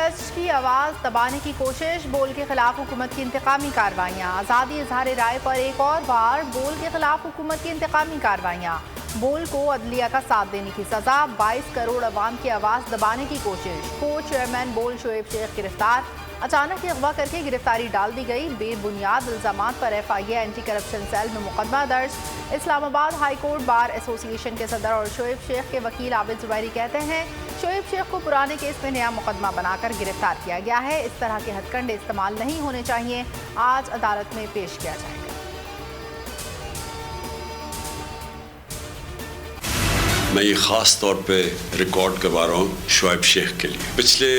सच की आवाज़ दबाने की कोशिश, बोल के खिलाफ हुकूमत की इंतकामी कार्रवाइयाँ। आज़ादी इजहार राय पर एक और बार बोल के खिलाफ हुकूमत की इंतकामी कार्रवाइयाँ। बोल को अदलिया का साथ देने की सजा, 22 करोड़ अवाम की आवाज़ दबाने की कोशिश। को चेयरमैन बोल शोएब शेख गिरफ्तार, अचानक अगवा करके गिरफ्तारी डाल दी गई। बेबुनियाद इल्जामात पर FIA एंटी करप्शन सेल में मुकदमा दर्ज। Islamabad high court bar association के सदर और शोएब शेख के वकील आबिद जुबैरी कहते हैं शोएब शेख को पुराने केस में नया मुकदमा बनाकर गिरफ्तार किया गया है। इस तरह के हथकंडे इस्तेमाल नहीं होने चाहिए। आज अदालत में पेश किया जाएगा। मैं ये ख़ास तौर पे रिकॉर्ड करवा रहा हूँ शोएब शेख के लिए। पिछले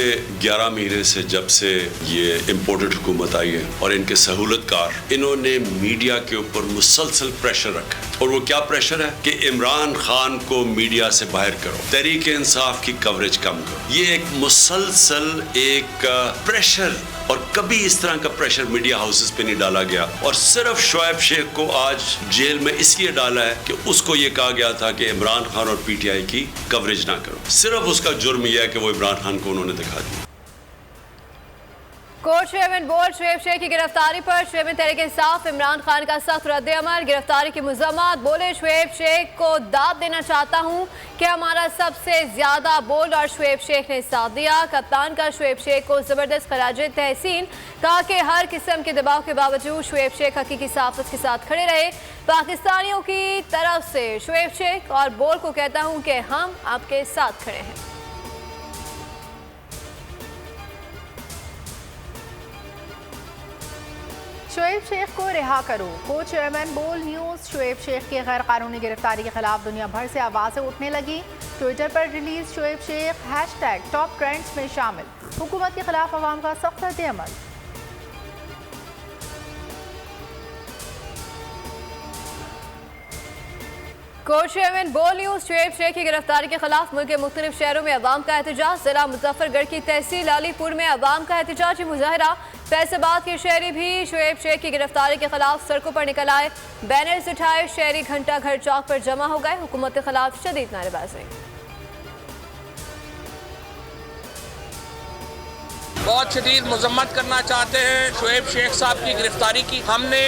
11 महीने से जब से ये इम्पोर्टेड हुकूमत आई है और इनके सहूलतकार, इन्होंने मीडिया के ऊपर मुसलसल प्रेशर रखा है। और वो क्या प्रेशर है कि इमरान खान को मीडिया से बाहर करो, तहरीक इंसाफ की कवरेज कम करो। ये एक मुसलसल एक प्रेशर, और कभी इस तरह का प्रेशर मीडिया हाउसेस पे नहीं डाला गया। और सिर्फ शोएब शेख को आज जेल में इसलिए डाला है कि उसको ये कहा गया था कि इमरान खान और PTI की कवरेज ना करो। सिर्फ उसका जुर्म यह है कि वो इमरान खान को उन्होंने दिखा दिया। Court chairman board Shoaib Sheikh की गिरफ्तारी पर चेयरमैन तहरीक इंसाफ इमरान खान का सख्त रद्द-ए-अमल। गिरफ्तारी की मज़म्मत, बोले शोएब शेख को दाद देना चाहता हूं कि हमारा सबसे ज्यादा बोल और शोएब शेख ने साथ दिया। कप्तान का शोएब शेख को जबरदस्त खराजे तहसीन, कहा कि हर किस्म के दबाव के बावजूद शोएब शेख हकीकी साफत के साथ खड़े रहे। पाकिस्तानियों की तरफ से शोएब शेख और बोल को कहता हूँ कि हम आपके साथ खड़े हैं। शोएब शेख को रिहा करो, को चेयरमैन बोल न्यूज़। शोएब शेख की गैर कानूनी गिरफ्तारी के खिलाफ दुनिया भर से आवाज़ें उठने लगी। ट्विटर पर release Shoaib Sheikh #top trends में शामिल। हुकूमत के खिलाफ अवाम का सख्त रद्द-ए-अमल। Court chairman Bol news. Shoaib Sheikh की गिरफ्तारी के खिलाफ मुल्क के मुख्तलिफ शहरों में अवाम का एहतजाज। जिला मुजफ्फरगढ़ की तहसील अलीपुर में अवाम का एहतजाजी मुजाहरा। फैसलाबाद के शहरी भी शोएब शेख की गिरफ्तारी के खिलाफ सड़कों पर निकल आए, बैनर्स उठाए। शहरी घंटा घर चौक पर जमा हो गए। हुकूमत के खिलाफ शदीद नारेबाजी। बहुत शदीद मजम्मत करना चाहते हैं शोएब शेख साहब की गिरफ्तारी की। हमने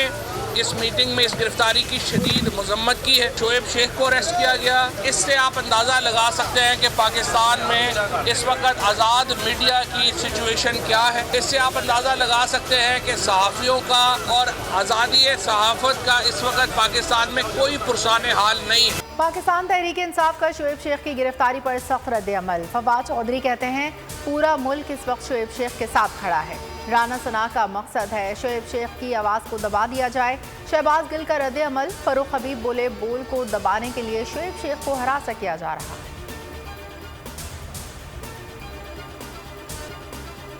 इस मीटिंग में इस गिरफ्तारी की शदीद मजम्मत की है। शोएब शेख को अरेस्ट किया गया। इससे आप अंदाज़ा लगा सकते हैं कि पाकिस्तान में इस वक्त आज़ाद मीडिया की सिचुएशन क्या है। इससे आप अंदाज़ा लगा सकते हैं कि सहाफ़ियों का और आज़ादी सहाफ़त का इस वक्त पाकिस्तान में कोई पुरसाने हाल नहीं है। पाकिस्तान तहरीक इंसाफ का शोएब शेख की गिरफ्तारी पर सख्त रद्द-ए-अमल। फवाद चौधरी कहते हैं पूरा मुल्क इस वक्त शोएब शेख के साथ खड़ा है। राना सना का मकसद है शोएब शेख की आवाज़ को दबा दिया जाए। शहबाज गिल का रद्द-ए-अमल। फरूख हबीब बोले बोल को दबाने के लिए शोएब शेख को हरासा किया जा रहा है।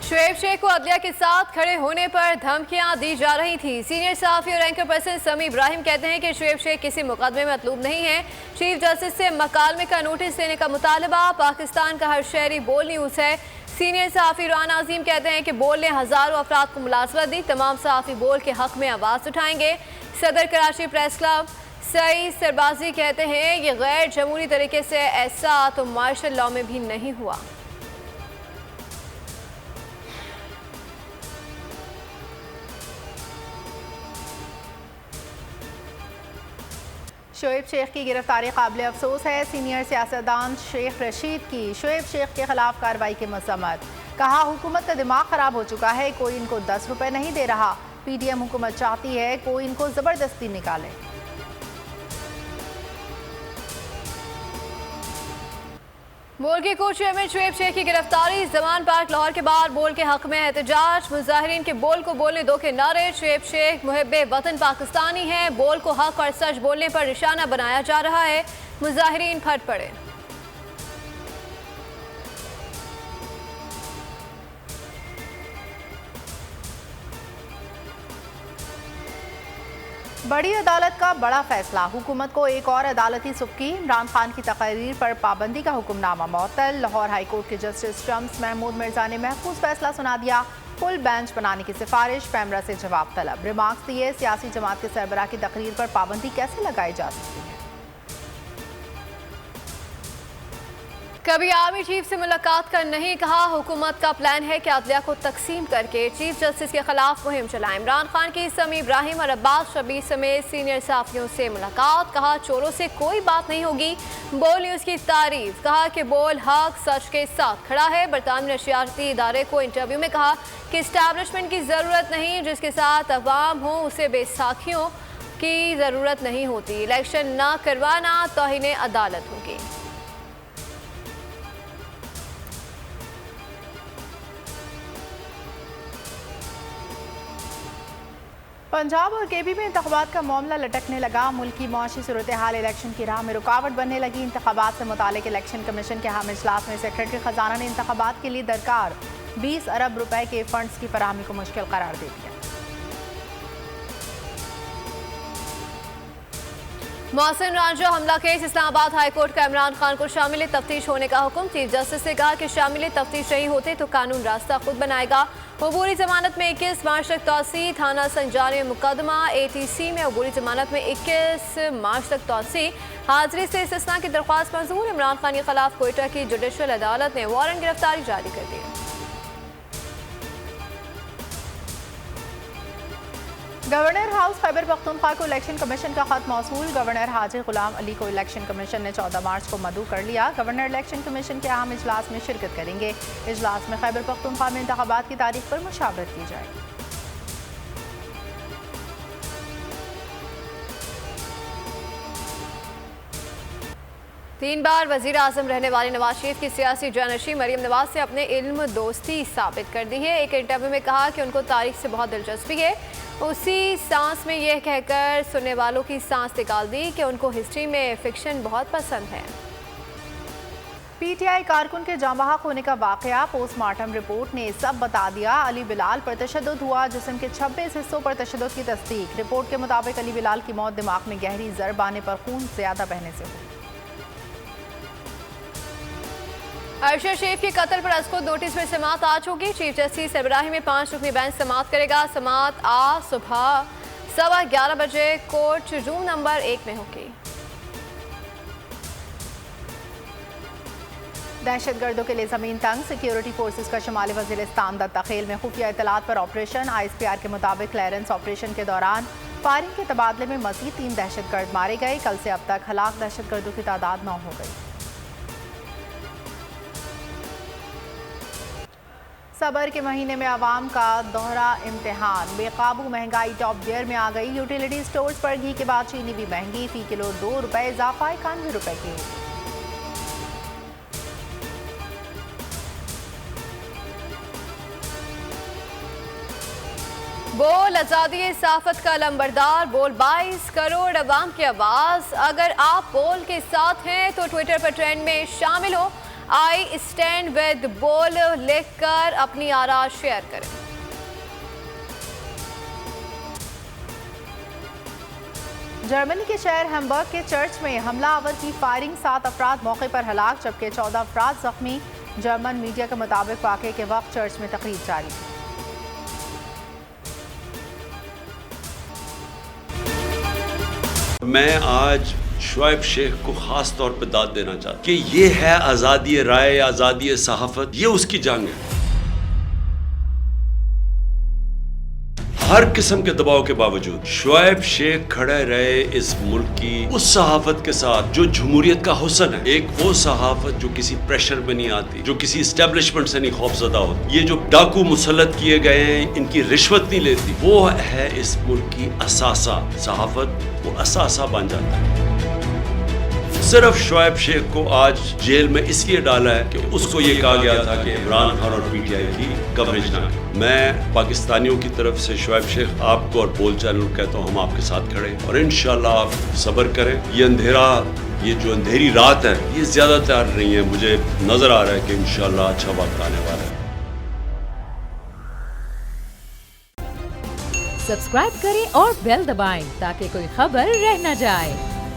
शोएब शेख को अदलिया के साथ खड़े होने पर धमकियां दी जा रही थी। सीनियर सहाफ़ी और एंकर पर्सन समी इब्राहिम कहते हैं कि शोएब शेख किसी मुकदमे में मतलूब नहीं है। चीफ जस्टिस से मकालमे का नोटिस देने का मुतालबा। पाकिस्तान का हर शहरी बोल न्यूज़ है। सीनियर सहाफ़ी राना अजीम कहते हैं कि बोल ने हज़ारों अफराद को मुलाज़मत दी। तमाम सहाफ़ी बोल के हक़ में आवाज़ उठाएंगे। सदर कराची प्रेस क्लब सईद सरबाजी कहते हैं ये गैर जमहूरी तरीके से ऐसा तो मार्शल लॉ में भी नहीं हुआ। शोएब शेख की गिरफ्तारी काबिल अफसोस है। सीनियर सियासतदान शेख रशीद की शोएब शेख के खिलाफ कार्रवाई की मजम्मत। कहा हुकूमत का दिमाग खराब हो चुका है, कोई इनको 10 रुपए नहीं दे रहा। PDM हुकूमत चाहती है कोई इनको जबरदस्ती निकाले। बोल के कोच चेयरमैन शोएब शेख की गिरफ्तारी। जमान पार्क लाहौर के बाहर बोल के हक में एहतजाज। मुजाहिरीन के बोल को बोलने दो के नारे। शोएब शेख मुहब्बे वतन पाकिस्तानी हैं। बोल को हक और सच बोलने पर निशाना बनाया जा रहा है। मुजाहिरीन फट पड़े। बड़ी अदालत का बड़ा फैसला। हुकूमत को एक और अदालती सुबकी। इमरान खान की तकरीर पर पाबंदी का हुक्मनामा मुअत्तल। लाहौर हाई कोर्ट के जस्टिस शम्स महमूद मिर्जा ने महफूज फैसला सुना दिया। फुल बेंच बनाने की सिफारिश। पैमरा से जवाब तलब। रिमार्क्स दिए सियासी जमात के सरबराह की तकरीर पर पाबंदी कैसे लगाई जा सकती है। कभी आर्मी चीफ से मुलाकात का नहीं कहा। हुकूमत का प्लान है कि अदलिया को तकसीम करके चीफ जस्टिस के खिलाफ मुहिम चलाएं। इमरान खान की समी इब्राहिम और अब्बास शबीर समेत सीनियर सहाफियों से मुलाकात। कहा चोरों से कोई बात नहीं होगी। बोल न्यूज़ की तारीफ। कहा कि बोल हक सच के साथ खड़ा है। बरतानवी नशियाती इदारे को इंटरव्यू में कहा कि इस्टेब्लिशमेंट की ज़रूरत नहीं, जिसके साथ अवाम हो उसे बैसाखियों की ज़रूरत नहीं होती। इलेक्शन ना करवाना तौहीन अदालत होगी। पंजाब और केबी में इंतखाबात का मामला लटकने लगा। मुल्क की मुआशी सूरत हाल इलेक्शन की राह में रुकावट बनने लगी। इंतखाबात से मुतालिक इलेक्शन कमीशन के हामिल इजलास में सेक्रेटरी खजाना ने इंतखाबात के लिए दरकार 20 अरब रुपए के फंड्स की फराहमी को मुश्किल करार दे दिया। मोहसिन रांझो हमला केस। इस्लामाबाद हाई कोर्ट का इमरान खान को शामिल तफ्तीश होने का हुक्म। चीफ जस्टिस ने कहा कि शामिल तफ्तीश नहीं होते तो कानून रास्ता खुद बनाएगा। अबूरी जमानत में 21 मार्च तक तौसी। थाना संजानी में मुकदमा। ATC में अबूरी जमानत में 21 मार्च तक तौसी। हाजिरी से इस्तिस्ना की दरख्वास्त मंजूर। इमरान खान के खिलाफ कोयटा की जुडिशल अदालत ने वारंट गिरफ्तारी जारी कर दी। गवर्नर हाउस खैबर पख्तूनख्वा को इलेक्शन कमीशन का खत मौसूल। गवर्नर हाजी गुलाम अली को इलेक्शन कमीशन ने 14 मार्च को मदऊ कर लिया। गवर्नर इलेक्शन कमीशन के अहम इजलास में शिरकत करेंगे। इजलास में खैबर पख्तूनख्वा में इंतखाबात की तारीख पर मुशावरत की जाएगी। 3 बार वजीर आजम रहने वाले नवाज शरीफ की सियासी जानशी मरीम नवाज से अपने इल्म दोस्ती साबित कर दी है। एक इंटरव्यू में कहा कि उनको तारीख से बहुत दिलचस्पी है। उसी सांस में यह कहकर सुनने वालों की सांस निकाल दी कि उनको हिस्ट्री में फिक्शन बहुत पसंद है। PTI कारकुन के जाँबहक होने का वाकया। पोस्टमार्टम रिपोर्ट ने सब बता दिया। अली बिलाल पर तशद्दुद हुआ। जिस्म के 26 हिस्सों पर तशद्दुद की तस्दीक। रिपोर्ट के मुताबिक अली बिलाल की मौत दिमाग में गहरी जरब आने पर खून ज्यादा बहने से हुई। अरशद शेख के कत्ल पर आज को नोटिस में समाअत आज होगी। चीफ जस्टिस इब्राहिम में 5 रुकनी बेंच समाअत करेगा। समाअत आज सुबह 11:15 बजे कोर्ट रूम नंबर 1 में होगी। दहशतगर्दों के लिए जमीन तंग। सिक्योरिटी फोर्सेस का शुमाली वज़ीरिस्तान दत्ताखेल में खुफिया इतलात पर ऑपरेशन। ISPR के मुताबिक क्लियरेंस ऑपरेशन के दौरान फायरिंग के तबादले में मजीद 3 दहशतगर्द मारे गए। कल से अब तक हलाक दहशतगर्दों की तादाद 9 हो गई। सबर के महीने में आवाम का दोहरा इम्तिहान। बेकाबू महंगाई टॉप गियर में आ गई। यूटिलिटी स्टोर्स पर घी के बाद चीनी भी महंगी। फी किलो 2 रुपए इजाफा 91 रुपए की। बोल आज़ादी सहाफत का लंबरदार। बोल 22 करोड़ अवाम की आवाज़। अगर आप बोल के साथ हैं तो ट्विटर पर ट्रेंड में शामिल हो। आई स्टैंड विद बोल लिखकर अपनी आरा शेयर करें। जर्मनी के शहर हैम्बर्ग के चर्च में हमलावर की फायरिंग। 7 अफराद मौके पर हलाक जबकि 14 अफराद जख्मी। जर्मन मीडिया के मुताबिक वाक़े के वक्त चर्च में तकरीब जारी थी। मैं आज शुएब शेख को खास तौर पर दाद देना चाहता कि ये है आज़ादी राय, आज़ादी सहाफत, ये उसकी जंग है। हर किस्म के दबाव के बावजूद शुएब शेख खड़े रहे इस मुल्क की उस सहाफत के साथ जो जमहूरियत का हुस्न है। एक वो सहाफत जो किसी प्रेशर में नहीं आती, जो किसी एस्टेब्लिशमेंट से नहीं खौफजदा होती। ये जो डाकू मुसल्लत किए गए हैं, इनकी रिश्वत नहीं लेती, वो है इस मुल्क की असासा। सहाफत वो असासा बन जाता है। सिर्फ शुएब शेख को आज जेल में इसलिए डाला है कि उसको ये कहा गया था कि इमरान खान और PTI की कवरेज ना करें। मैं पाकिस्तानियों की तरफ से शुएब शेख आपको और बोल चैनल कहता हूँ हम आपके साथ खड़े हैं और इंशाल्लाह आप सब्र करें। ये अंधेरा, ये जो अंधेरी रात है, ये ज्यादा तैयार नहीं है। मुझे नजर आ रहा है कि इंशाल्लाह अच्छा वक्त आने वाला है। सब्सक्राइब करें और बेल दबाएं ताकि कोई खबर रह न जाए।